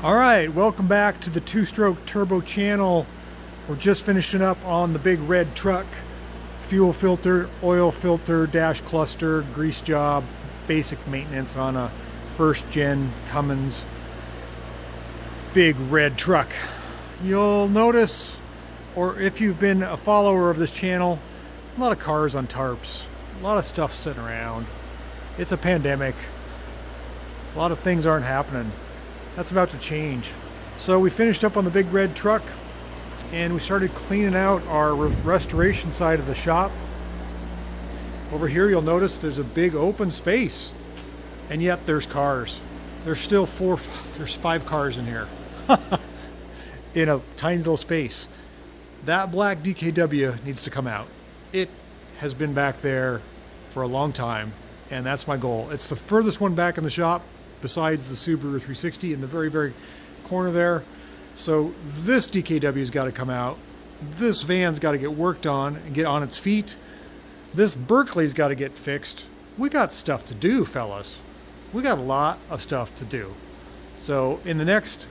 All right, welcome back to the two-stroke turbo channel. We're just finishing up on the big red truck. Fuel filter, oil filter, dash cluster, grease job, basic maintenance on a first gen Cummins big red truck. You'll notice, or if you've been a follower of this channel, a lot of cars on tarps, a lot of stuff sitting around. It's a pandemic. A lot of things aren't happening. That's about to change. So we finished up on the big red truck and we started cleaning out our restoration side of the shop. Over here you'll notice there's a big open space, and yet there's cars. There's still there's 5 cars in here in a tiny little space. That black DKW needs to come out. It has been back there for a long time, and that's my goal. It's the furthest one back in the shop besides the Subaru 360 in the very corner there. So this DKW's got to come out. This van's got to get worked on and get on its feet. This Berkeley's got to get fixed. We got stuff to do, fellas. We got a lot of stuff to do. So in the next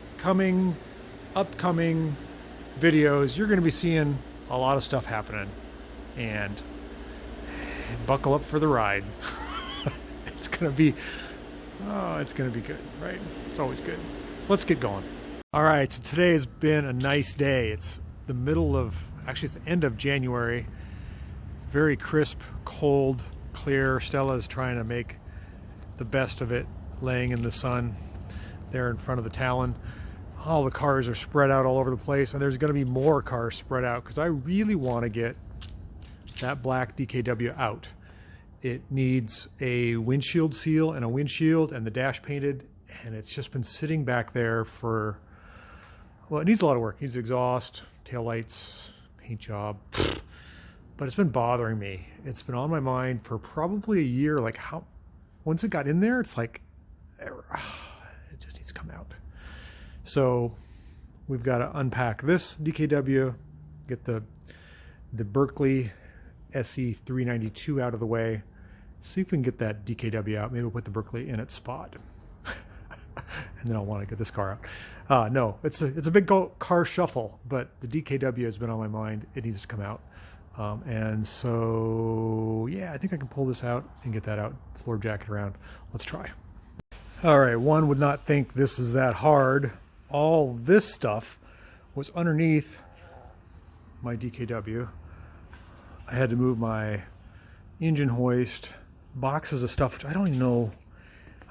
upcoming videos, you're going to be seeing a lot of stuff happening, and buckle up for the ride. It's going to be good, right? It's always good. Let's get going. All right, so today has been a nice day. It's the middle of, actually it's the end of January. Very crisp, cold, clear. Stella's trying to make the best of it, laying in the sun there in front of the Talon. All the cars are spread out all over the place, and there's going to be more cars spread out because I really want to get that black DKW out. It needs a windshield seal and a windshield and the dash painted, and it's just been sitting back there for, well, it needs a lot of work. It needs exhaust, taillights, paint job, but it's been bothering me. It's been on my mind for probably a year. Like, how, once it got in there, it's like, it just needs to come out. So we've got to unpack this DKW, get the Berkeley SE 392 out of the way, see if we can get that DKW out. Maybe we'll put the Berkeley in its spot. And then I'll want to get this car out. No, it's a big car shuffle, but the DKW has been on my mind. It needs to come out. And so, yeah, I think I can pull this out and get that out, floor jacket around. Let's try. All right, one would not think this is that hard. All this stuff was underneath my DKW. I had to move my engine hoist, boxes of stuff, which I don't even know.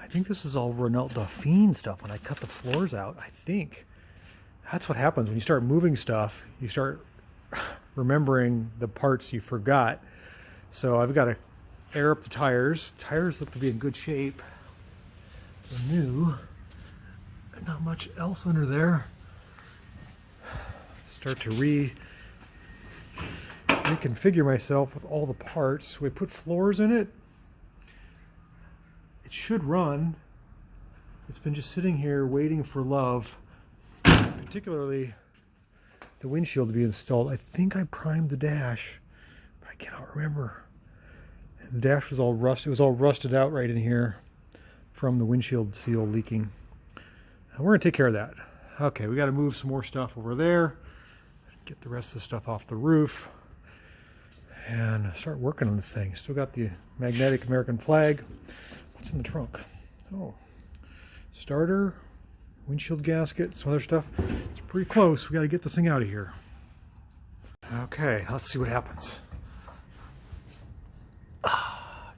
I think this is all Renault Dauphine stuff when I cut the floors out. I think that's what happens when you start moving stuff. You start remembering the parts you forgot. So I've got to air up the tires. Tires look to be in good shape. They're new. There's not much else under there. Start to reconfigure myself with all the parts. We put floors in it. It should run. It's been just sitting here waiting for love, particularly the windshield to be installed. I think I primed the dash, but I cannot remember. The dash was all rusted. It was all rusted out right in here from the windshield seal leaking. And we're gonna take care of that. Okay, we got to move some more stuff over there, get the rest of the stuff off the roof, and start working on this thing. Still got the magnetic American flag. What's in the trunk? Oh, starter, windshield gasket, some other stuff. It's pretty close. We got to get this thing out of here. Okay, let's see what happens.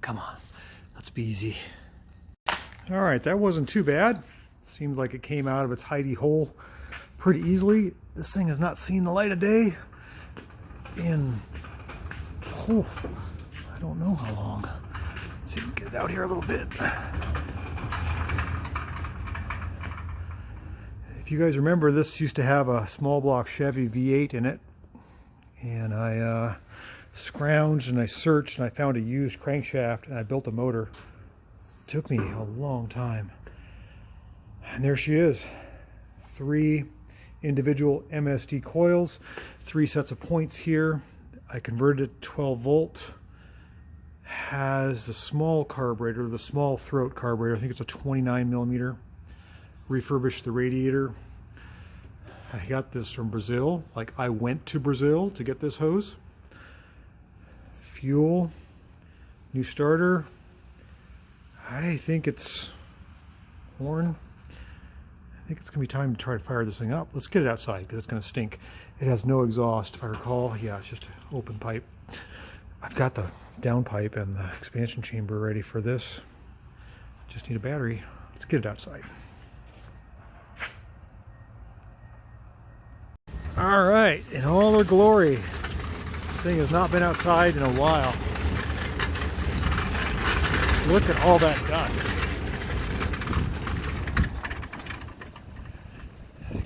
Come on, let's be easy. All right, that wasn't too bad. Seemed like it came out of its hidey hole pretty easily. This thing has not seen the light of day in, I don't know how long. Let's see if we can get it out here a little bit. If you guys remember, this used to have a small block Chevy V8 in it, and I scrounged and I searched and I found a used crankshaft and I built a motor. It took me a long time, and there she is. 3 individual MSD coils, 3 sets of points here. I converted it to 12 volt. Has the small carburetor, the small throat carburetor. I think it's a 29 millimeter. refurbish the radiator. I got this from Brazil. Like, I went to Brazil to get this hose. Fuel, new starter. I think it's horn. I think it's gonna be time to try to fire this thing up. Let's get it outside because it's gonna stink. It has no exhaust, if I recall. Yeah, it's just an open pipe. I've got the downpipe and the expansion chamber ready for this. Just need a battery. Let's get it outside. All right, in all their glory. This thing has not been outside in a while. Look at all that dust.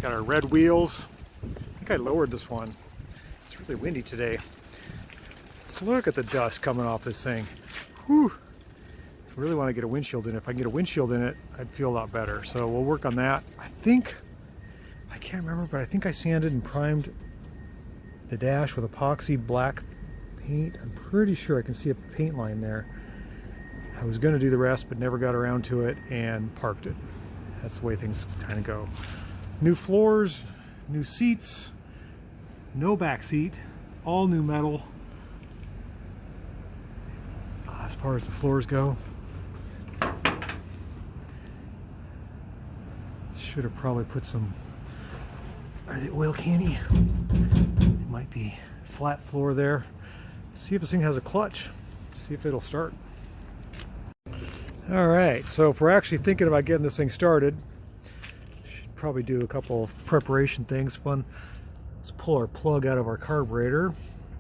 Got our red wheels. I think I lowered this one. It's really windy today. Look at the dust coming off this thing. Whew. I really want to get a windshield in it. If I can get a windshield in it, I'd feel a lot better. So we'll work on that. I can't remember, but I think I sanded and primed the dash with epoxy black paint. I'm pretty sure I can see a paint line there. I was going to do the rest, but never got around to it and parked it. That's the way things kind of go. New floors, new seats, no back seat, all new metal. As far as the floors go, should have probably put some, are they oil candy? It might be flat floor there. See if this thing has a clutch. See if it'll start. All right, so if we're actually thinking about getting this thing started, should probably do a couple of preparation things. Fun. Let's pull our plug out of our carburetor.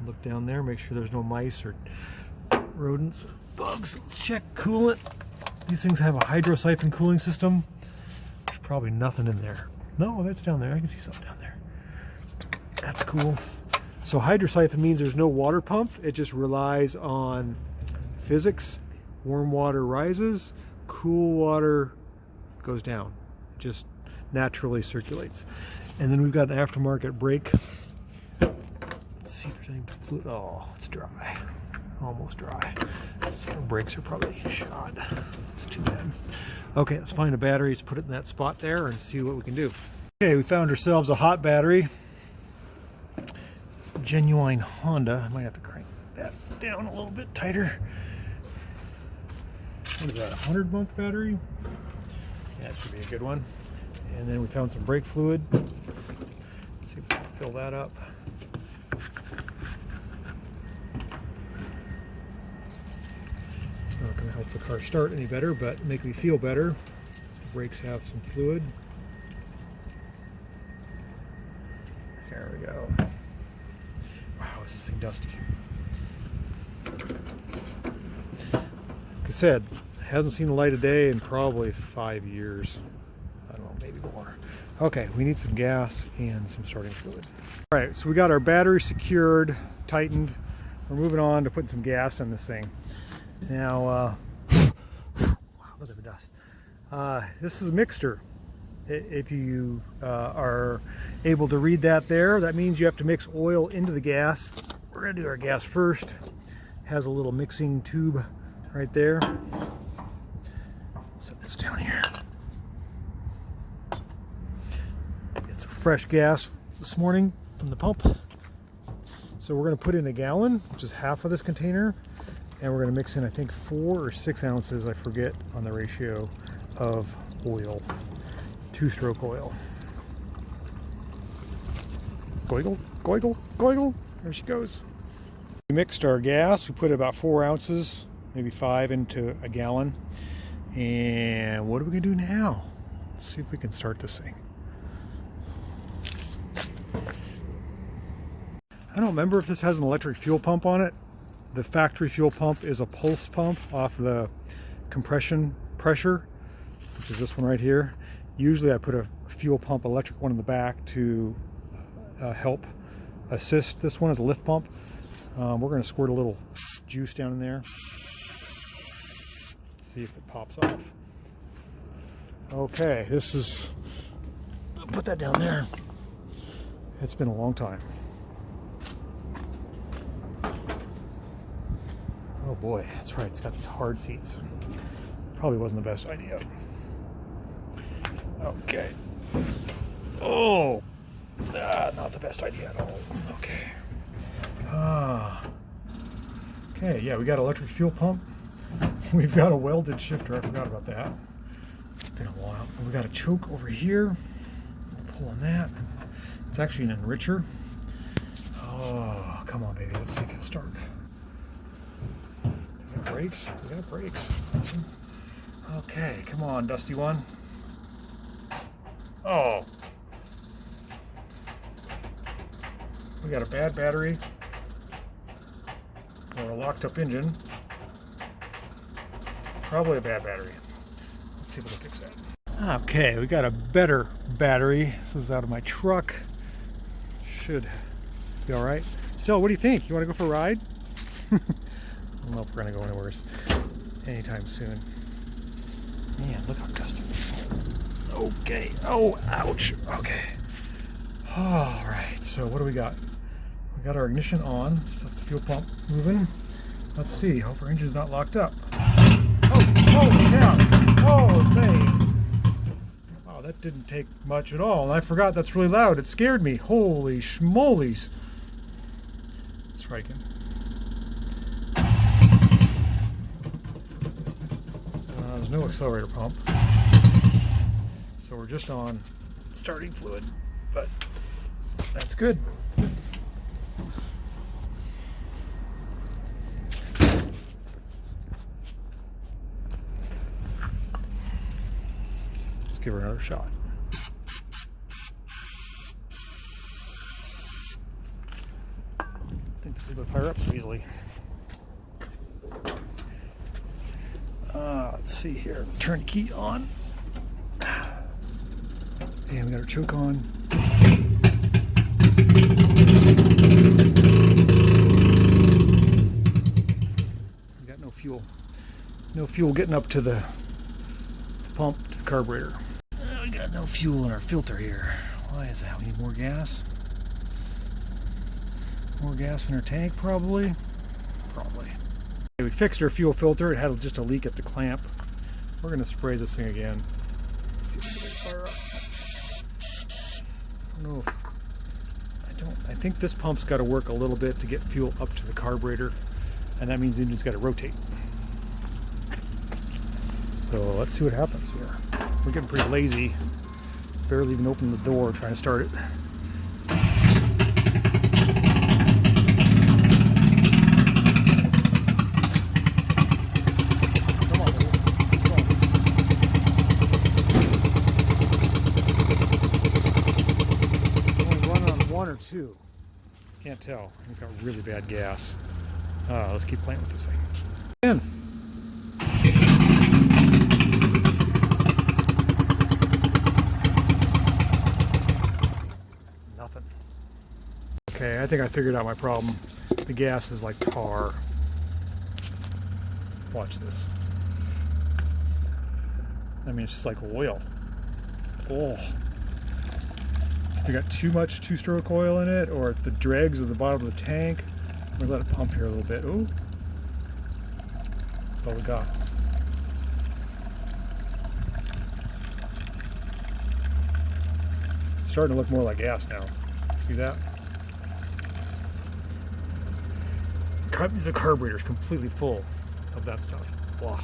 Look down there, make sure there's no mice or rodents, bugs. Let's check coolant. These things have a hydrosiphon cooling system. There's probably nothing in there. No, that's down there. I can see something down there. That's cool. So hydrosiphon means there's no water pump. It just relies on physics. Warm water rises, cool water goes down. It just naturally circulates. And then we've got an aftermarket brake. Let's see if there's any fluid. Oh, it's dry. Almost dry. So our brakes are probably shot. It's too bad. Okay, let's find a battery. Let's put it in that spot there and see what we can do. Okay, we found ourselves a hot battery. Genuine Honda. I might have to crank that down a little bit tighter. What is that, a 100-month battery? Yeah, it should be a good one. And then we found some brake fluid. Let's see if we can fill that up. Not going to help the car start any better, but make me feel better. The brakes have some fluid. There we go. Wow, is this thing dusty? Like I said, hasn't seen the light of day in probably 5 years. I don't know, maybe more. Okay, we need some gas and some starting fluid. All right, so we got our battery secured, tightened. We're moving on to putting some gas in this thing. Now, wow, look at the dust. This is a mixture. If you are able to read that there, that means you have to mix oil into the gas. We're gonna do our gas first. It has a little mixing tube right there. Set this down here. It's a fresh gas this morning from the pump. So we're going to put in a gallon, which is half of this container, and we're going to mix in, I think, 4 or 6 ounces, I forget on the ratio, of oil, 2-stroke oil. Goigle, goigle, goigle. There she goes. We mixed our gas. We put about 4 ounces, maybe 5 into a gallon. And what are we gonna do now? Let's see if we can start this thing. I don't remember if this has an electric fuel pump on it. The factory fuel pump is a pulse pump off the compression pressure, which is this one right here. Usually I put a fuel pump electric one in the back to help assist. This one is a lift pump. We're gonna squirt a little juice down in there. See if it pops off. Okay, this is, I'll put that down there. It's been a long time. Oh boy, that's right, it's got these hard seats. Probably wasn't the best idea. Okay. Oh, not the best idea at all. Okay. Okay, yeah, we got an electric fuel pump. We've got a welded shifter. I forgot about that. It's been a while. We got a choke over here. Pull on that. It's actually an enricher. Oh, come on, baby. Let's see if it'll start. We got brakes. We got brakes. Awesome. Okay, come on, Dusty one. Oh. We got a bad battery. Or a locked up engine. Probably a bad battery. Let's see if we can fix that. Okay, we got a better battery. This is out of my truck. Should be all right. So, what do you think? You want to go for a ride? I don't know if we're going to go anywhere anytime soon. Man, look how dusty. Okay. Oh, ouch. Okay. All right. So, what do we got? We got our ignition on. So that's the fuel pump moving. Let's see. Hope our engine's not locked up. Oh, yeah. Oh, dang. Wow, that didn't take much at all. And I forgot that's really loud. It scared me. Holy schmolies. Let's try again. There's no accelerator pump. So we're just on starting fluid. But that's good. Give her another shot. I think this will fire up so easily. Let's see here. Turn the key on. And we got our choke on. We got no fuel. No fuel getting up to the pump, to the carburetor. We got no fuel in our filter here. Why is that? We need more gas? More gas in our tank, probably? Probably. Okay, we fixed our fuel filter. It had just a leak at the clamp. We're going to spray this thing again. Let's see if we can fire up. I don't know if... I think this pump's got to work a little bit to get fuel up to the carburetor. And that means the engine's got to rotate. So let's see what happens here. We're getting pretty lazy. Barely even opened the door trying to start it. Come on, baby. Come on. Only running on 1 or 2. Can't tell. It's got really bad gas. Let's keep playing with this thing. In. Okay, I think I figured out my problem. The gas is like tar. Watch this. I mean, it's just like oil. Oh. We got too much two-stroke oil in it, or the dregs at the bottom of the tank. I'm gonna let it pump here a little bit. Ooh. That's all we got. It's starting to look more like gas now. See that? The carburetor is completely full of that stuff. Blah.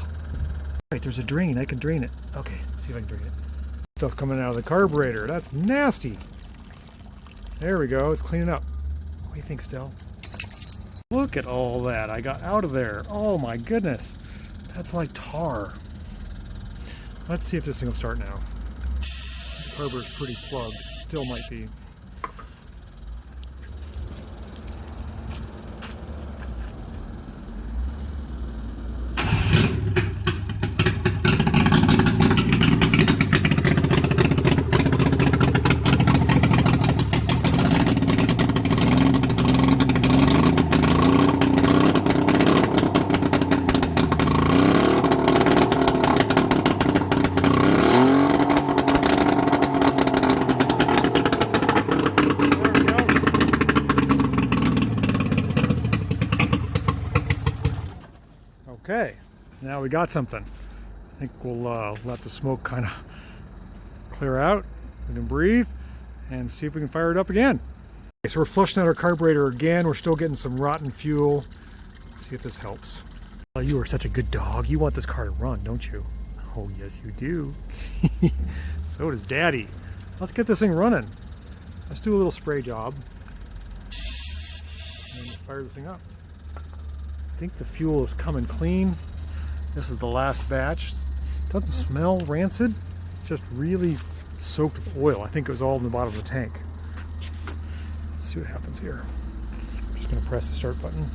Right, there's a drain. I can drain it. Okay, see if I can drain it. Stuff coming out of the carburetor. That's nasty. There we go. It's cleaning up. What do you think, Stell? Look at all that I got out of there. Oh my goodness. That's like tar. Let's see if this thing will start now. The carburetor's pretty plugged. Still might be. Okay, now we got something. I think we'll let the smoke kind of clear out, let him breathe, and see if we can fire it up again. Okay, so we're flushing out our carburetor again. We're still getting some rotten fuel. Let's see if this helps. Oh, you are such a good dog. You want this car to run, don't you? Oh, yes, you do. So does Daddy. Let's get this thing running. Let's do a little spray job. And let's fire this thing up. I think the fuel is coming clean. This is the last batch. Doesn't smell rancid. It's just really soaked with oil. I think it was all in the bottom of the tank. Let's see what happens here. I'm just going to press the start button.